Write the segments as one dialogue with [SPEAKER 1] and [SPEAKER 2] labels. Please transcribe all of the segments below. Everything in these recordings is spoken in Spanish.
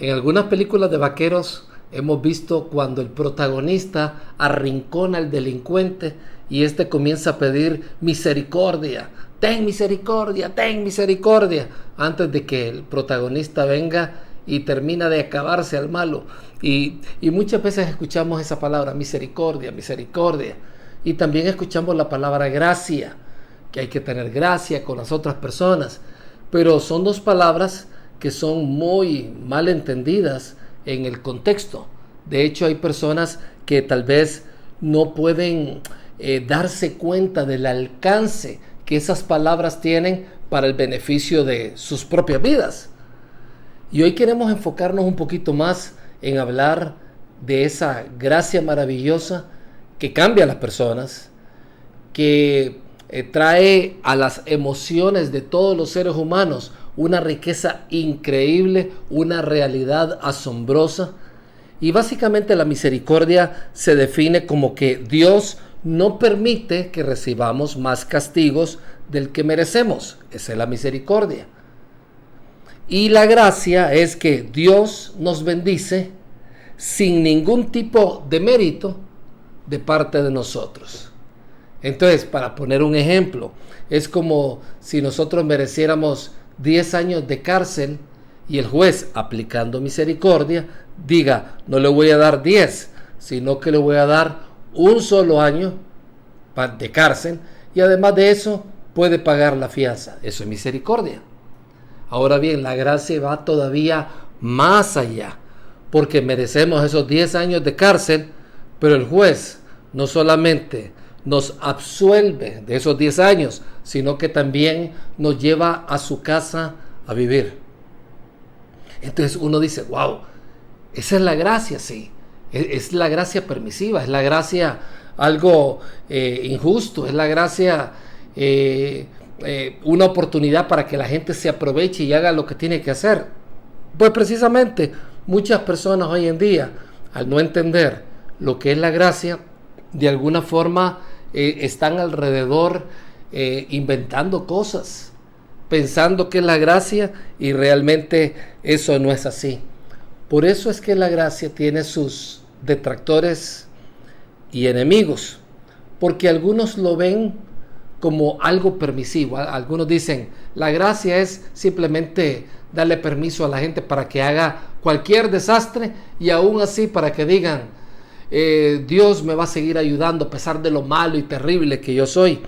[SPEAKER 1] En algunas películas de vaqueros hemos visto cuando el protagonista arrincona al delincuente y este comienza a pedir misericordia. Ten misericordia, antes de que el protagonista venga y termina de acabarse al malo. Y muchas veces escuchamos esa palabra, misericordia, misericordia. Y también escuchamos la palabra gracia, que hay que tener gracia con las otras personas. Pero son dos palabras que son muy mal entendidas en el contexto. De hecho, hay personas que tal vez no pueden darse cuenta del alcance que esas palabras tienen para el beneficio de sus propias vidas. Y hoy queremos enfocarnos un poquito más en hablar de esa gracia maravillosa que cambia a las personas, que trae a las emociones de todos los seres humanos una riqueza increíble, una realidad asombrosa. Y básicamente la misericordia se define como que Dios no permite que recibamos más castigos del que merecemos. Esa es la misericordia. Y la gracia es que Dios nos bendice sin ningún tipo de mérito de parte de nosotros. Entonces, para poner un ejemplo, es como si nosotros mereciéramos 10 años de cárcel y el juez, aplicando misericordia, diga, no le voy a dar 10, sino que le voy a dar un solo año de cárcel y además de eso puede pagar la fianza. Eso es misericordia. Ahora bien, la gracia va todavía más allá, porque merecemos esos 10 años de cárcel, pero el juez no solamente nos absuelve de esos 10 años, sino que también nos lleva a su casa a vivir. Entonces uno dice, wow, esa es la gracia, sí. Es la gracia permisiva, es la gracia algo injusto, es la gracia una oportunidad para que la gente se aproveche y haga lo que tiene que hacer. Pues precisamente muchas personas hoy en día, al no entender lo que es la gracia, de alguna forma están alrededor inventando cosas, pensando que es la gracia y realmente eso no es así. Por eso es que la gracia tiene sus detractores y enemigos, porque algunos lo ven como algo permisivo. Algunos dicen, la gracia es simplemente darle permiso a la gente para que haga cualquier desastre y aún así para que digan, Dios me va a seguir ayudando a pesar de lo malo y terrible que yo soy.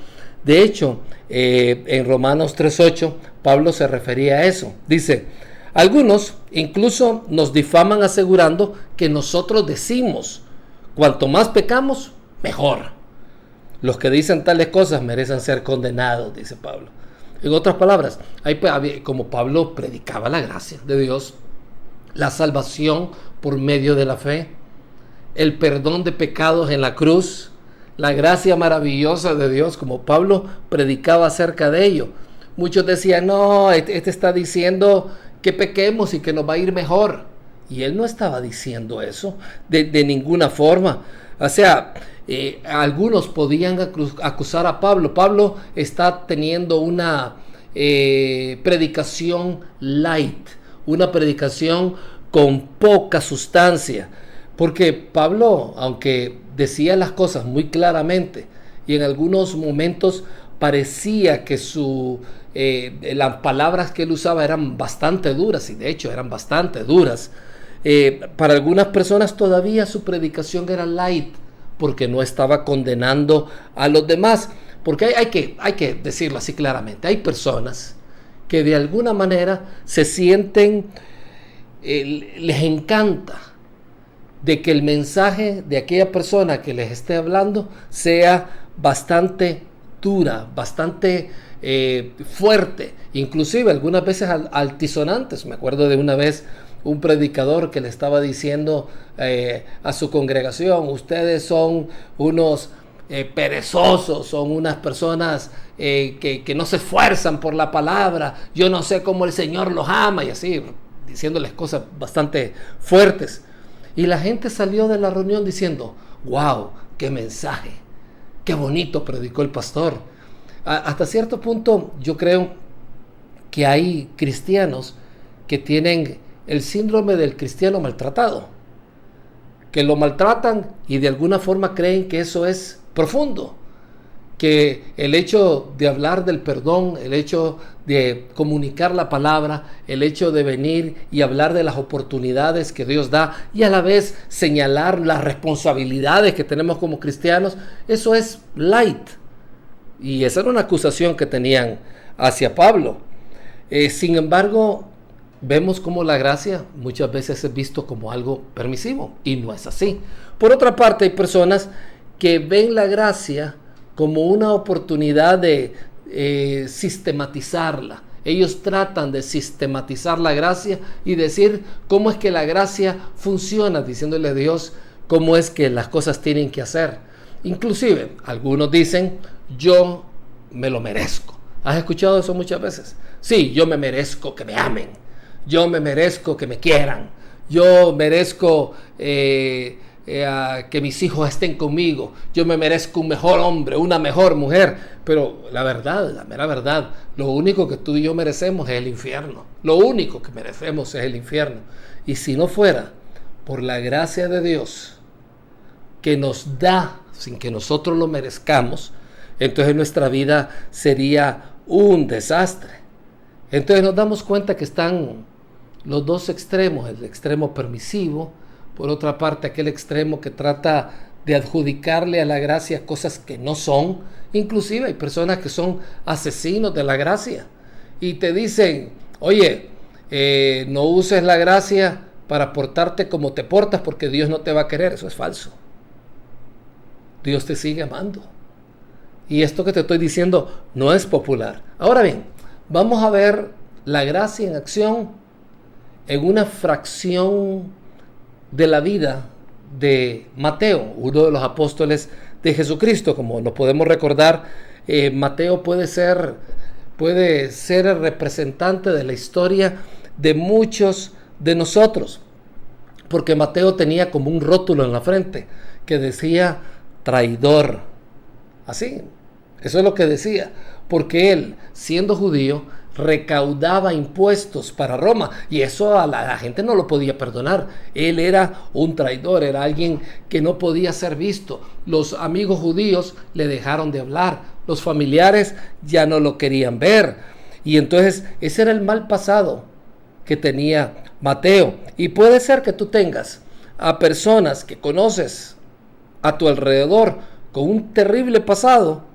[SPEAKER 1] De hecho, en Romanos 3:8, Pablo se refería a eso. Dice, algunos incluso nos difaman asegurando que nosotros decimos, cuanto más pecamos, mejor. Los que dicen tales cosas merecen ser condenados, dice Pablo. En otras palabras, como Pablo predicaba la gracia de Dios, la salvación por medio de la fe, el perdón de pecados en la cruz, la gracia maravillosa de Dios, como Pablo predicaba acerca de ello. Muchos decían, no, este está diciendo que pequemos y que nos va a ir mejor. Y él no estaba diciendo eso de ninguna forma. O sea, algunos podían acusar a Pablo. Pablo está teniendo una predicación light, una predicación con poca sustancia. Porque Pablo, aunque decía las cosas muy claramente y en algunos momentos parecía que las palabras que él usaba eran bastante duras, y de hecho eran bastante duras, para algunas personas todavía su predicación era light, porque no estaba condenando a los demás. Porque hay que decirlo así claramente, hay personas que de alguna manera se sienten, les encanta de que el mensaje de aquella persona que les esté hablando sea bastante dura, bastante fuerte, inclusive algunas veces altisonantes. Me acuerdo de una vez un predicador que le estaba diciendo a su congregación, ustedes son unos perezosos, son unas personas que no se esfuerzan por la palabra, yo no sé cómo el Señor los ama, y así, diciéndoles cosas bastante fuertes. Y la gente salió de la reunión diciendo, wow, qué mensaje, qué bonito predicó el pastor. Hasta cierto punto yo creo que hay cristianos que tienen el síndrome del cristiano maltratado, que lo maltratan y de alguna forma creen que eso es profundo, que el hecho de hablar del perdón, el hecho de comunicar la palabra, el hecho de venir y hablar de las oportunidades que Dios da y a la vez señalar las responsabilidades que tenemos como cristianos, eso es light. Y esa era una acusación que tenían hacia Pablo. Sin embargo, vemos como la gracia muchas veces es visto como algo permisivo y no es así. Por otra parte, hay personas que ven la gracia como una oportunidad de sistematizarla. Ellos tratan de sistematizar la gracia y decir cómo es que la gracia funciona, diciéndole a Dios cómo es que las cosas tienen que hacer. Inclusive, algunos dicen, yo me lo merezco. ¿Has escuchado eso muchas veces? Sí, yo me merezco que me amen. Yo me merezco que me quieran. Yo merezco que mis hijos estén conmigo. Yo me merezco un mejor hombre, una mejor mujer. Pero la verdad, la mera verdad, lo único que tú y yo merecemos es el infierno. Lo único que merecemos es el infierno. Y si no fuera por la gracia de Dios que nos da sin que nosotros lo merezcamos, entonces nuestra vida sería un desastre. Entonces nos damos cuenta que están los dos extremos, el extremo permisivo, por otra parte aquel extremo que trata de adjudicarle a la gracia cosas que no son. Inclusive hay personas que son asesinos de la gracia y te dicen, oye, no uses la gracia para portarte como te portas porque Dios no te va a querer. Eso es falso. Dios te sigue amando. Y esto que te estoy diciendo no es popular. Ahora bien, vamos a ver la gracia en acción en una fracción de la vida de Mateo, uno de los apóstoles de Jesucristo. Como lo podemos recordar, Mateo puede ser el representante de la historia de muchos de nosotros, porque Mateo tenía como un rótulo en la frente que decía traidor. Así, eso es lo que decía, porque él, siendo judío, recaudaba impuestos para Roma y eso a la gente no lo podía perdonar. Él era un traidor, era alguien que no podía ser visto. Los amigos judíos le dejaron de hablar, los familiares ya no lo querían ver, y entonces ese era el mal pasado que tenía Mateo. Y puede ser que tú tengas a personas que conoces a tu alrededor con un terrible pasado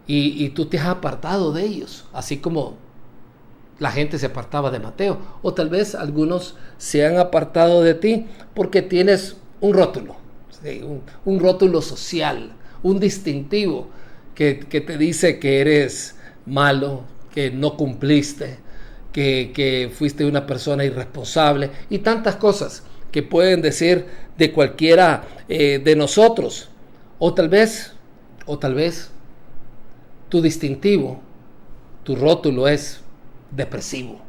[SPEAKER 1] y tú te has apartado de ellos, así como la gente se apartaba de Mateo, o tal vez algunos se han apartado de ti porque tienes un rótulo, ¿sí? un rótulo social, un distintivo que te dice que eres malo, que no cumpliste, que fuiste una persona irresponsable y tantas cosas que pueden decir de cualquiera de nosotros. O tal vez tu distintivo, tu rótulo es depresivo.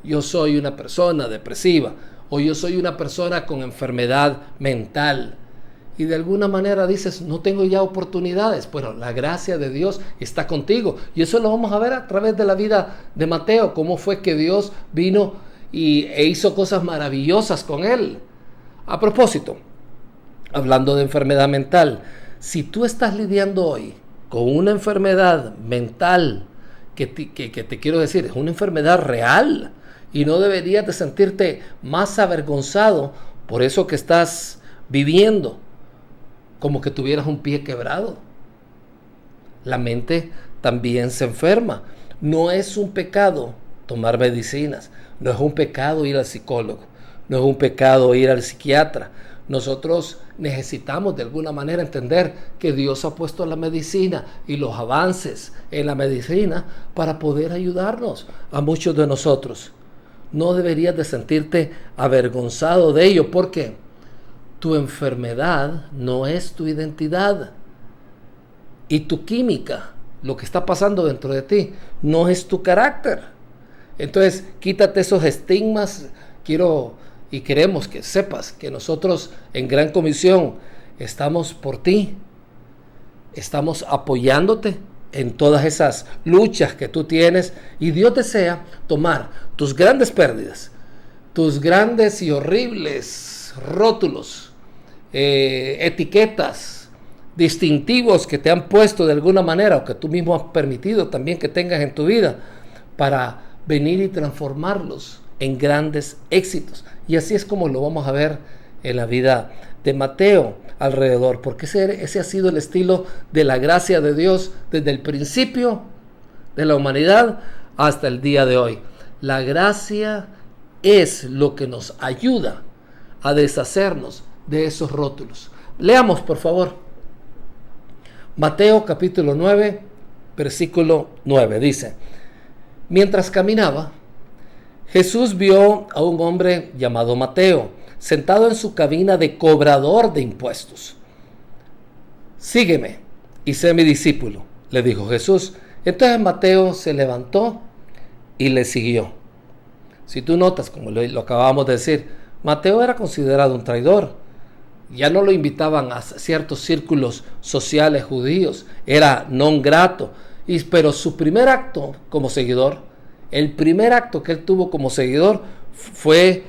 [SPEAKER 1] Yo soy una persona depresiva, o yo soy una persona con enfermedad mental. Y de alguna manera dices, no tengo ya oportunidades. Bueno, la gracia de Dios está contigo. Y eso lo vamos a ver a través de la vida de Mateo, cómo fue que Dios vino e hizo cosas maravillosas con él. A propósito, hablando de enfermedad mental, si tú estás lidiando hoy con una enfermedad mental, que te quiero decir, es una enfermedad real y no deberías de sentirte más avergonzado por eso que estás viviendo, como que tuvieras un pie quebrado. La mente también se enferma. No es un pecado tomar medicinas, no es un pecado ir al psicólogo, no es un pecado ir al psiquiatra. Nosotros necesitamos de alguna manera entender que Dios ha puesto la medicina y los avances en la medicina para poder ayudarnos a muchos de nosotros. No deberías de sentirte avergonzado de ello, porque tu enfermedad no es tu identidad y tu química, lo que está pasando dentro de ti, no es tu carácter. Entonces, quítate esos estigmas. Queremos que sepas que nosotros en Gran Comisión estamos por ti, estamos apoyándote en todas esas luchas que tú tienes, y Dios desea tomar tus grandes pérdidas, tus grandes y horribles rótulos, etiquetas, distintivos que te han puesto de alguna manera o que tú mismo has permitido también que tengas en tu vida, para venir y transformarlos en grandes éxitos. Y así es como lo vamos a ver en la vida de Mateo alrededor, porque ese ha sido el estilo de la gracia de Dios desde el principio de la humanidad hasta el día de hoy. La gracia es lo que nos ayuda a deshacernos de esos rótulos. Leamos, por favor, Mateo capítulo 9, versículo 9, dice: mientras caminaba, Jesús vio a un hombre llamado Mateo, sentado en su cabina de cobrador de impuestos. Sígueme y sé mi discípulo, le dijo Jesús. Entonces Mateo se levantó y le siguió. Si tú notas, como lo acabamos de decir, Mateo era considerado un traidor. Ya no lo invitaban a ciertos círculos sociales judíos, era non grato. Pero su primer acto como seguidor, el primer acto que él tuvo como seguidor fue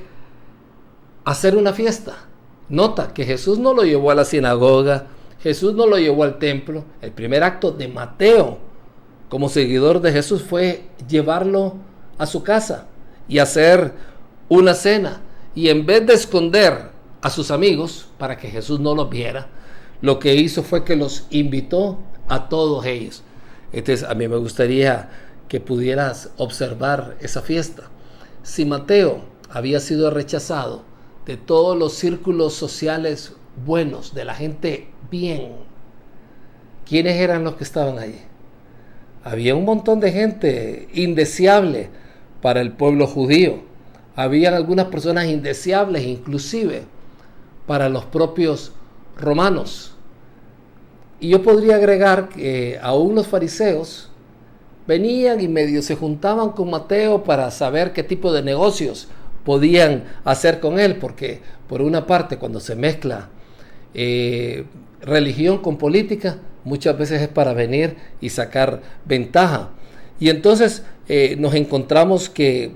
[SPEAKER 1] hacer una fiesta. Nota que Jesús no lo llevó a la sinagoga, Jesús no lo llevó al templo. El primer acto de Mateo como seguidor de Jesús fue llevarlo a su casa y hacer una cena. Y en vez de esconder a sus amigos para que Jesús no los viera, lo que hizo fue que los invitó a todos ellos. Entonces a mí me gustaría que pudieras observar esa fiesta. Si Mateo había sido rechazado de todos los círculos sociales buenos, de la gente bien, ¿quiénes eran los que estaban allí? Había un montón de gente indeseable para el pueblo judío. Habían algunas personas indeseables inclusive para los propios romanos. Y yo podría agregar que aún los fariseos venían y medio se juntaban con Mateo para saber qué tipo de negocios podían hacer con él, porque por una parte cuando se mezcla religión con política, muchas veces es para venir y sacar ventaja. Y entonces nos encontramos que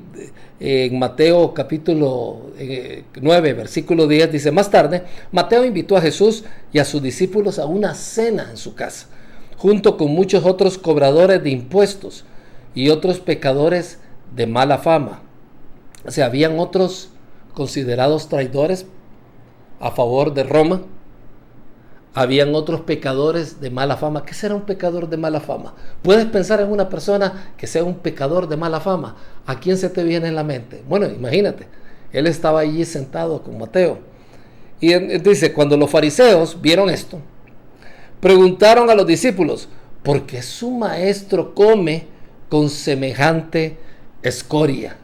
[SPEAKER 1] en Mateo capítulo 9, versículo 10, dice: más tarde, Mateo invitó a Jesús y a sus discípulos a una cena en su casa, junto con muchos otros cobradores de impuestos y otros pecadores de mala fama. O sea, habían otros considerados traidores a favor de Roma. Habían otros pecadores de mala fama. ¿Qué será un pecador de mala fama? Puedes pensar en una persona que sea un pecador de mala fama. ¿A quién se te viene en la mente? Bueno, imagínate, él estaba allí sentado con Mateo. Y dice, cuando los fariseos vieron esto, preguntaron a los discípulos: ¿por qué su maestro come con semejante escoria?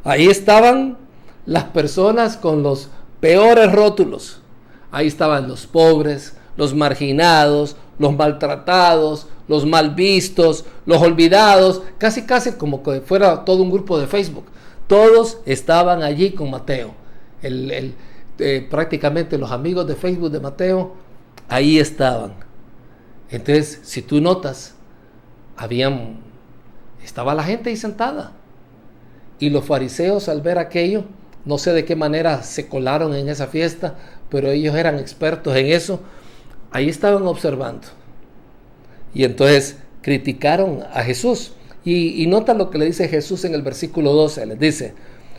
[SPEAKER 1] Ahí estaban las personas con los peores rótulos. Ahí estaban los pobres, los marginados, los maltratados, los mal vistos, los olvidados, casi como que fuera todo un grupo de Facebook. Todos estaban allí con Mateo. Prácticamente los amigos de Facebook de Mateo, ahí estaban. Entonces, si tú notas, estaba la gente ahí sentada. Y los fariseos, al ver aquello, no sé de qué manera se colaron en esa fiesta, pero ellos eran expertos en eso. Ahí estaban observando. Y entonces criticaron a Jesús. Y nota lo que le dice Jesús en el versículo 12. Les dice: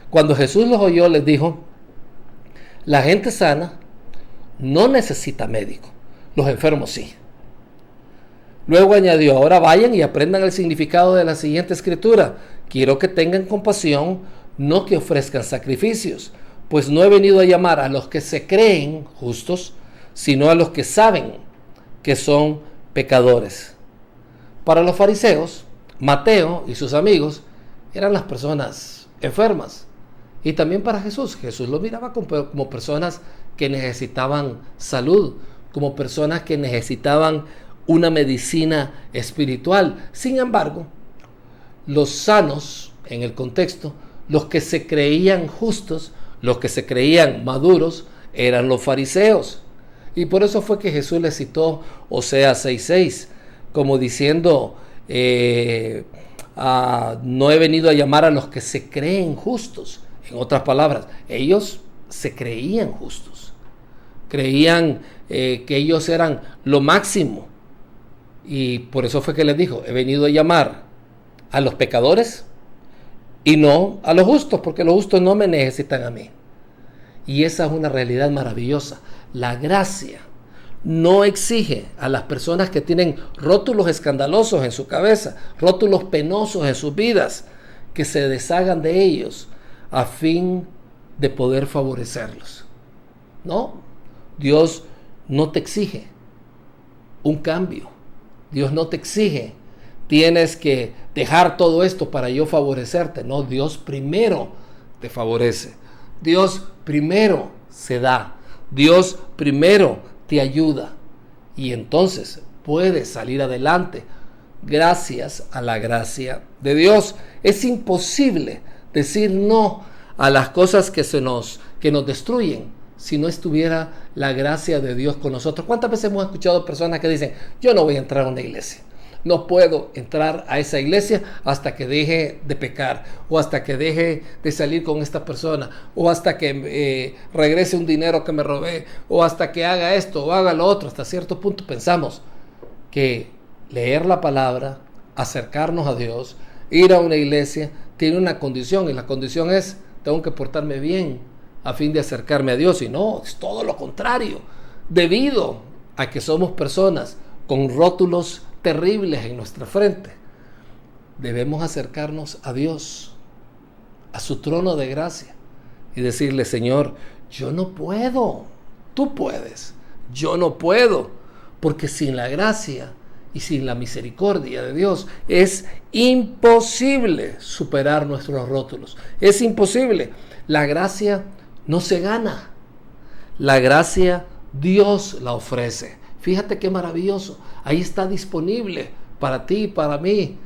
[SPEAKER 1] cuando Jesús los oyó, les dijo: la gente sana no necesita médico, los enfermos sí. Luego añadió: ahora vayan y aprendan el significado de la siguiente escritura. Quiero que tengan compasión, no que ofrezcan sacrificios, pues no he venido a llamar a los que se creen justos, sino a los que saben que son pecadores. Para los fariseos, Mateo y sus amigos eran las personas enfermas. Y también para Jesús lo miraba como personas que necesitaban salud, como personas que necesitaban una medicina espiritual. Sin embargo, los sanos, en el contexto, los que se creían justos, los que se creían maduros, eran los fariseos. Y por eso fue que Jesús les citó Oseas 6:6, como diciendo: no he venido a llamar a los que se creen justos. En otras palabras, ellos se creían justos. Creían que ellos eran lo máximo. Y por eso fue que les dijo, he venido a llamar a los pecadores y no a los justos, porque los justos no me necesitan a mí. Y esa es una realidad maravillosa. La gracia no exige a las personas que tienen rótulos escandalosos en su cabeza, rótulos penosos en sus vidas, que se deshagan de ellos a fin de poder favorecerlos. No, Dios no te exige un cambio. Dios no te exige, tienes que dejar todo esto para yo favorecerte. No, Dios primero te favorece. Dios primero se da. Dios primero te ayuda. Y entonces puedes salir adelante gracias a la gracia de Dios. Es imposible decir no a las cosas que nos destruyen si no estuviera la gracia de Dios con nosotros. ¿Cuántas veces hemos escuchado personas que dicen, yo no voy a entrar a una iglesia? No puedo entrar a esa iglesia hasta que deje de pecar, o hasta que deje de salir con esta persona, o hasta que regrese un dinero que me robé, o hasta que haga esto o haga lo otro. Hasta cierto punto pensamos que leer la palabra, acercarnos a Dios, ir a una iglesia, tiene una condición, y la condición es, tengo que portarme bien a fin de acercarme a Dios. Y no, es todo lo contrario. Debido a que somos personas con rótulos terribles en nuestra frente, debemos acercarnos a Dios, a su trono de gracia, y decirle, Señor, yo no puedo, tú puedes, yo no puedo, porque sin la gracia y sin la misericordia de Dios es imposible superar nuestros rótulos. Es imposible. La gracia no se gana. La gracia Dios la ofrece. Fíjate qué maravilloso. Ahí está disponible para ti y para mí.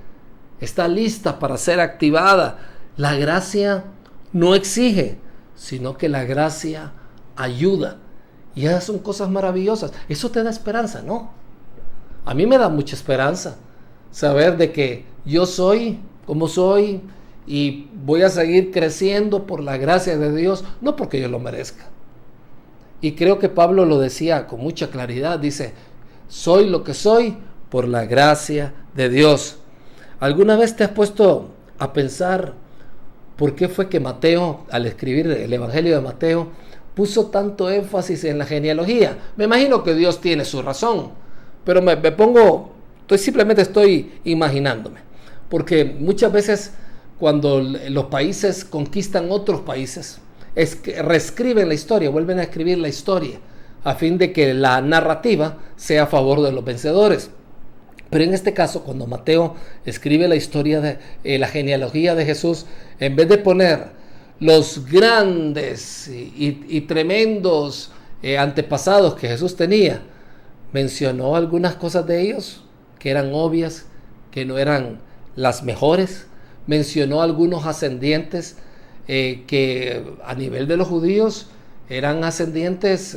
[SPEAKER 1] Está lista para ser activada. La gracia no exige, sino que la gracia ayuda. Y esas son cosas maravillosas. Eso te da esperanza, ¿no? A mí me da mucha esperanza saber de que yo soy como soy y voy a seguir creciendo por la gracia de Dios, no porque yo lo merezca. Y creo que Pablo lo decía con mucha claridad. Dice, soy lo que soy por la gracia de Dios. ¿Alguna vez te has puesto a pensar por qué fue que Mateo, al escribir el Evangelio de Mateo, puso tanto énfasis en la genealogía? Me imagino que Dios tiene su razón, pero simplemente estoy imaginándome. Porque muchas veces cuando los países conquistan otros países, es que reescriben la historia, vuelven a escribir la historia, a fin de que la narrativa sea a favor de los vencedores. Pero en este caso, cuando Mateo escribe la historia de la genealogía de Jesús, en vez de poner los grandes y tremendos antepasados que Jesús tenía, mencionó algunas cosas de ellos que eran obvias, que no eran las mejores. Mencionó algunos ascendientes que a nivel de los judíos eran ascendientes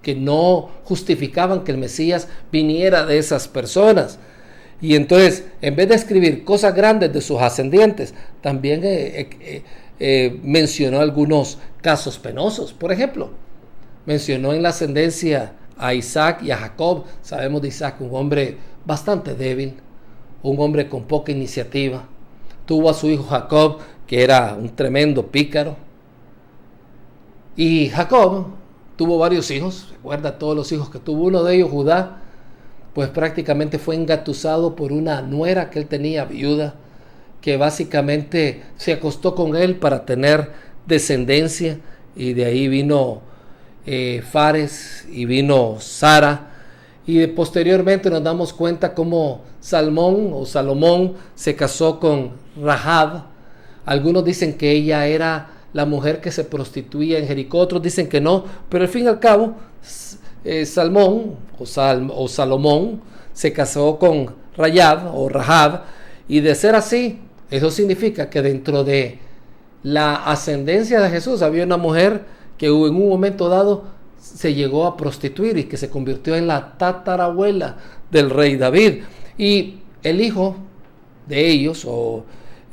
[SPEAKER 1] que no justificaban que el Mesías viniera de esas personas. Y entonces, en vez de escribir cosas grandes de sus ascendientes, también mencionó algunos casos penosos. Por ejemplo, mencionó en la ascendencia a Isaac y a Jacob. Sabemos de Isaac, un hombre bastante débil, un hombre con poca iniciativa. Tuvo a su hijo Jacob, que era un tremendo pícaro. Y Jacob tuvo varios hijos. Recuerda todos los hijos que tuvo. Uno de ellos, Judá, pues prácticamente fue engatusado por una nuera que él tenía, viuda, que básicamente se acostó con él para tener descendencia. Y de ahí vino Fares y vino Sara. Y posteriormente nos damos cuenta cómo Salomón se casó con Rahab. Algunos dicen que ella era la mujer que se prostituía en Jericó, otros dicen que no, pero al fin y al cabo Salomón se casó con Rahab, y de ser así, eso significa que dentro de la ascendencia de Jesús había una mujer que en un momento dado se llegó a prostituir y que se convirtió en la tatarabuela del rey David. Y el hijo de ellos, o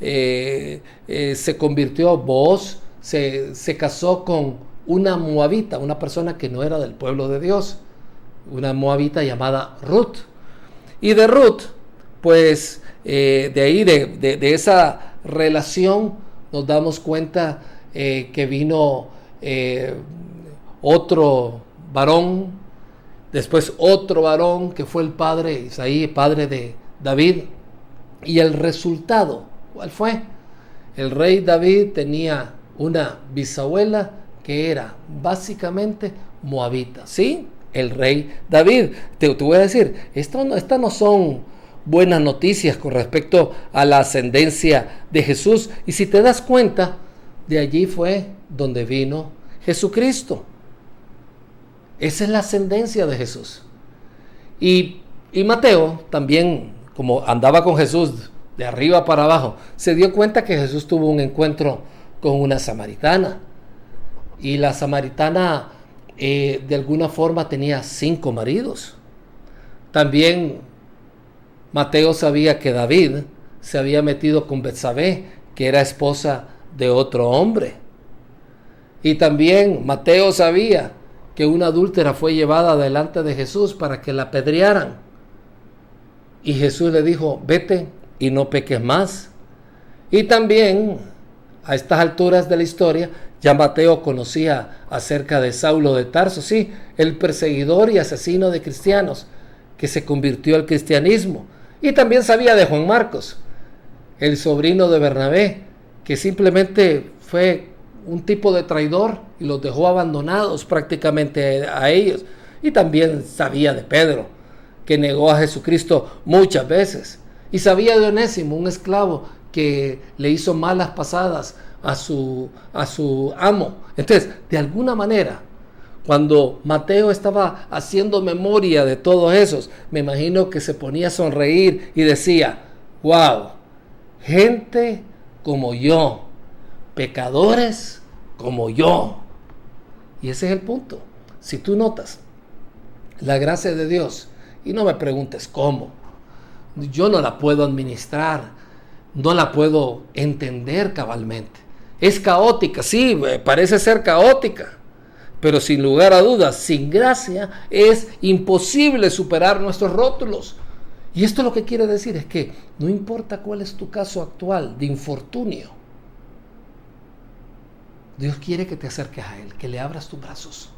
[SPEAKER 1] se convirtió, Booz se casó con una moabita, una persona que no era del pueblo de Dios, una moabita llamada Ruth. Y de Ruth, pues de ahí, de esa relación, nos damos cuenta que vino otro varón, después otro varón que fue el padre Isaí, padre de David. Y el resultado, ¿cuál fue? El rey David tenía una bisabuela que era básicamente moabita, ¿sí? El rey David. Te voy a decir, estas no son buenas noticias con respecto a la ascendencia de Jesús. Y si te das cuenta, de allí fue donde vino Jesucristo. Esa es la ascendencia de Jesús. Y Mateo también, como andaba con Jesús de arriba para abajo, se dio cuenta que Jesús tuvo un encuentro con una samaritana. Y la samaritana de alguna forma tenía 5 maridos. También Mateo sabía que David se había metido con Betsabé, que era esposa de otro hombre. Y también Mateo sabía que una adúltera fue llevada delante de Jesús para que la apedrearan. Y Jesús le dijo, vete y no peques más. Y también, a estas alturas de la historia, ya Mateo conocía acerca de Saulo de Tarso, sí, el perseguidor y asesino de cristianos, que se convirtió al cristianismo. Y también sabía de Juan Marcos, el sobrino de Bernabé, que simplemente fue un tipo de traidor y los dejó abandonados prácticamente a ellos. Y también sabía de Pedro, que negó a Jesucristo muchas veces. Y sabía de Onésimo, un esclavo que le hizo malas pasadas a su amo. Entonces, de alguna manera, cuando Mateo estaba haciendo memoria de todos esos, me imagino que se ponía a sonreír y decía, wow, gente como yo, pecadores como yo. Y ese es el punto. Si tú notas la gracia de Dios, y no me preguntes cómo, yo no la puedo administrar, no la puedo entender cabalmente. Es caótica, sí, parece ser caótica, pero sin lugar a dudas, sin gracia es imposible superar nuestros rótulos. Y esto lo que quiere decir es que no importa cuál es tu caso actual de infortunio, Dios quiere que te acerques a Él, que le abras tus brazos.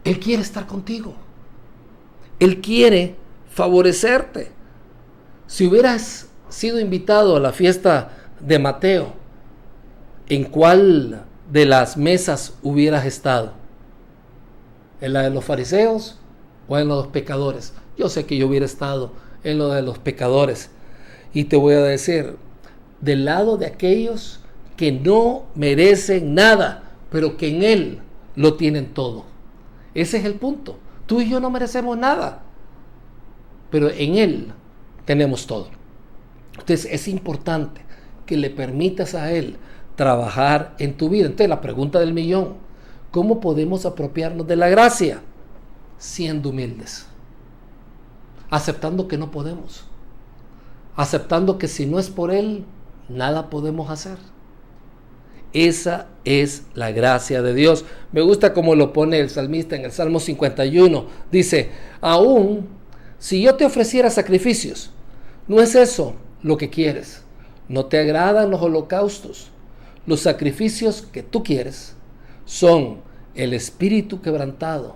[SPEAKER 1] Él quiere estar contigo. Él quiere favorecerte. Si hubieras sido invitado a la fiesta de Mateo, ¿en cuál de las mesas hubieras estado? ¿En la de los fariseos o en la de los pecadores? Yo sé que yo hubiera estado en lo de los pecadores. Y te voy a decir, del lado de aquellos que no merecen nada, pero que en Él lo tienen todo. Ese es el punto. Tú y yo no merecemos nada, pero en Él tenemos todo. Entonces es importante que le permitas a Él trabajar en tu vida. Entonces la pregunta del millón, ¿cómo podemos apropiarnos de la gracia? Siendo humildes, aceptando que no podemos, aceptando que si no es por Él, nada podemos hacer. Esa es la gracia de Dios. Me gusta como lo pone el salmista en el Salmo 51. Dice, aún si yo te ofreciera sacrificios, no es eso lo que quieres. No te agradan los holocaustos. Los sacrificios que tú quieres son el espíritu quebrantado.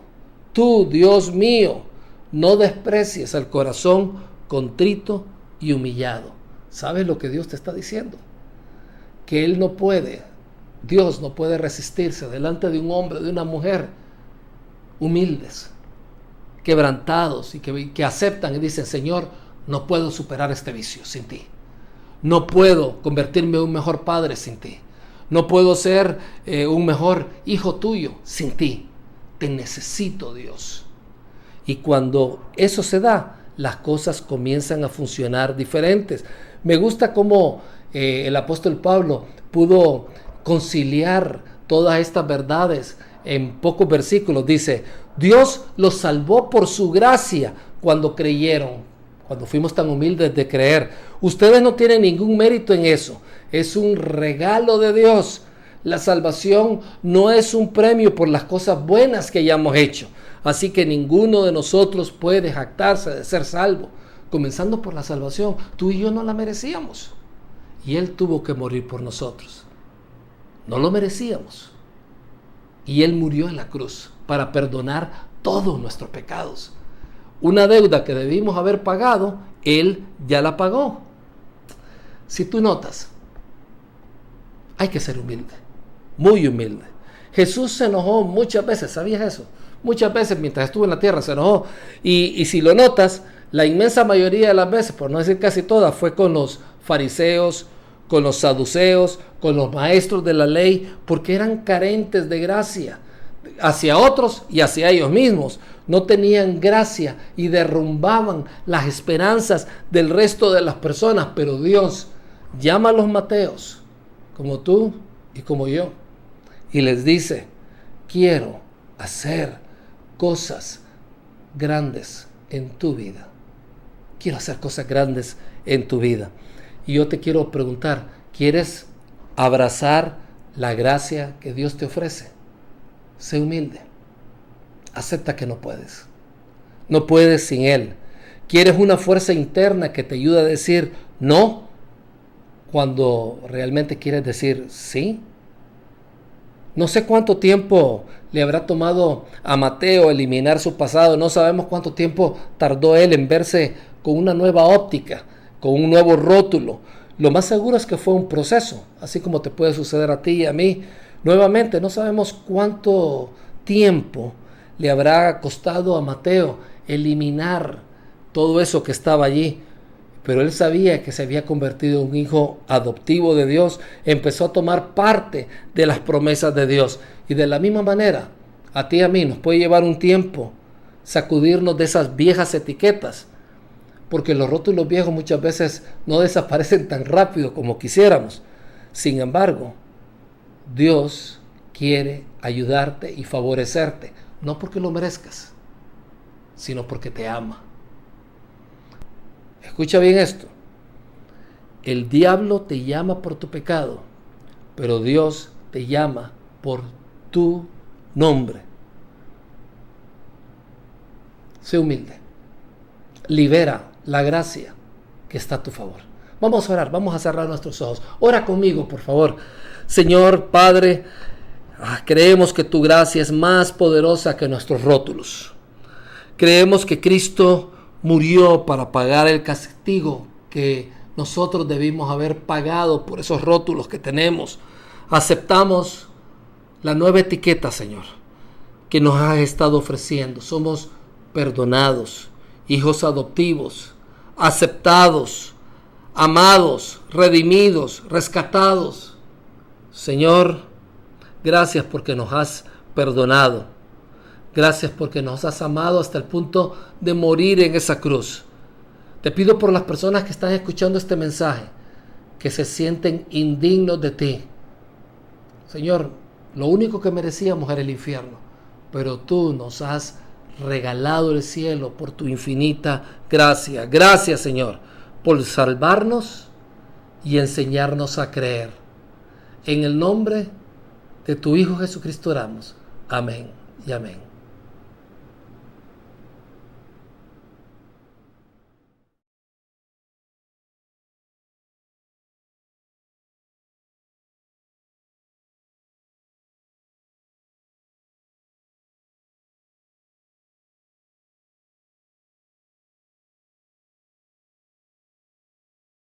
[SPEAKER 1] Tú, Dios mío, no desprecies al corazón contrito y humillado. ¿Sabes lo que Dios te está diciendo? Que Dios no puede resistirse delante de un hombre, de una mujer humildes, quebrantados y que aceptan y dicen, Señor, no puedo superar este vicio sin ti. No puedo convertirme en un mejor padre sin ti. No puedo ser un mejor hijo tuyo sin ti. Te necesito, Dios. Y cuando eso se da, las cosas comienzan a funcionar diferentes. Me gusta cómo el apóstol Pablo pudo conciliar todas estas verdades en pocos versículos. Dice, Dios los salvó por su gracia cuando creyeron. cuando fuimos tan humildes de creer. Ustedes no tienen ningún mérito en eso. Es un regalo de Dios. La salvación no es un premio por las cosas buenas que hayamos hecho. Así que ninguno de nosotros puede jactarse de ser salvo. Comenzando por la salvación, tú y yo no la merecíamos. Y Él tuvo que morir por nosotros. No lo merecíamos. Y Él murió en la cruz para perdonar todos nuestros pecados. Una deuda que debimos haber pagado, Él ya la pagó. Si tú notas, hay que ser humilde, muy humilde. Jesús se enojó muchas veces, ¿sabías eso? Muchas veces mientras estuvo en la tierra se enojó. Y si lo notas, la inmensa mayoría de las veces, por no decir casi todas, fue con los fariseos, con los saduceos, con los maestros de la ley, porque eran carentes de gracia hacia otros y hacia ellos mismos. No tenían gracia y derrumbaban las esperanzas del resto de las personas. Pero Dios llama a los Mateos, como tú y como yo, y les dice: quiero hacer cosas grandes en tu vida. Quiero hacer cosas grandes en tu vida. Y yo te quiero preguntar, ¿quieres abrazar la gracia que Dios te ofrece? Sé humilde. Acepta que no puedes. No puedes sin Él. ¿Quieres una fuerza interna que te ayude a decir no cuando realmente quieres decir sí? No sé cuánto tiempo le habrá tomado a Mateo eliminar su pasado. No sabemos cuánto tiempo tardó él en verse con una nueva óptica, con un nuevo rótulo. Lo más seguro es que fue un proceso, así como te puede suceder a ti y a mí. Nuevamente, no sabemos cuánto tiempo le habrá costado a Mateo eliminar todo eso que estaba allí. Pero él sabía que se había convertido en un hijo adoptivo de Dios. Empezó a tomar parte de las promesas de Dios. Y de la misma manera, a ti y a mí nos puede llevar un tiempo sacudirnos de esas viejas etiquetas. Porque los rótulos viejos muchas veces no desaparecen tan rápido como quisiéramos. Sin embargo, Dios quiere ayudarte y favorecerte. No porque lo merezcas, sino porque te ama. Escucha bien esto. El diablo te llama por tu pecado, pero Dios te llama por tu nombre. Sé humilde. Libera la gracia que está a tu favor. Vamos a orar, vamos a cerrar nuestros ojos. Ora conmigo, por favor. Señor Padre, creemos que tu gracia es más poderosa que nuestros rótulos. Creemos que Cristo murió para pagar el castigo que nosotros debimos haber pagado por esos rótulos que tenemos. Aceptamos la nueva etiqueta, Señor, que nos has estado ofreciendo. Somos perdonados, hijos adoptivos, aceptados, amados, redimidos, rescatados. Señor, gracias porque nos has perdonado. Gracias porque nos has amado hasta el punto de morir en esa cruz. Te pido por las personas que están escuchando este mensaje, que se sienten indignos de ti. Señor, lo único que merecíamos era el infierno, pero tú nos has regalado el cielo por tu infinita gracia. Gracias, Señor, por salvarnos y enseñarnos a creer. En el nombre de tu Hijo Jesucristo oramos. Amén y amén.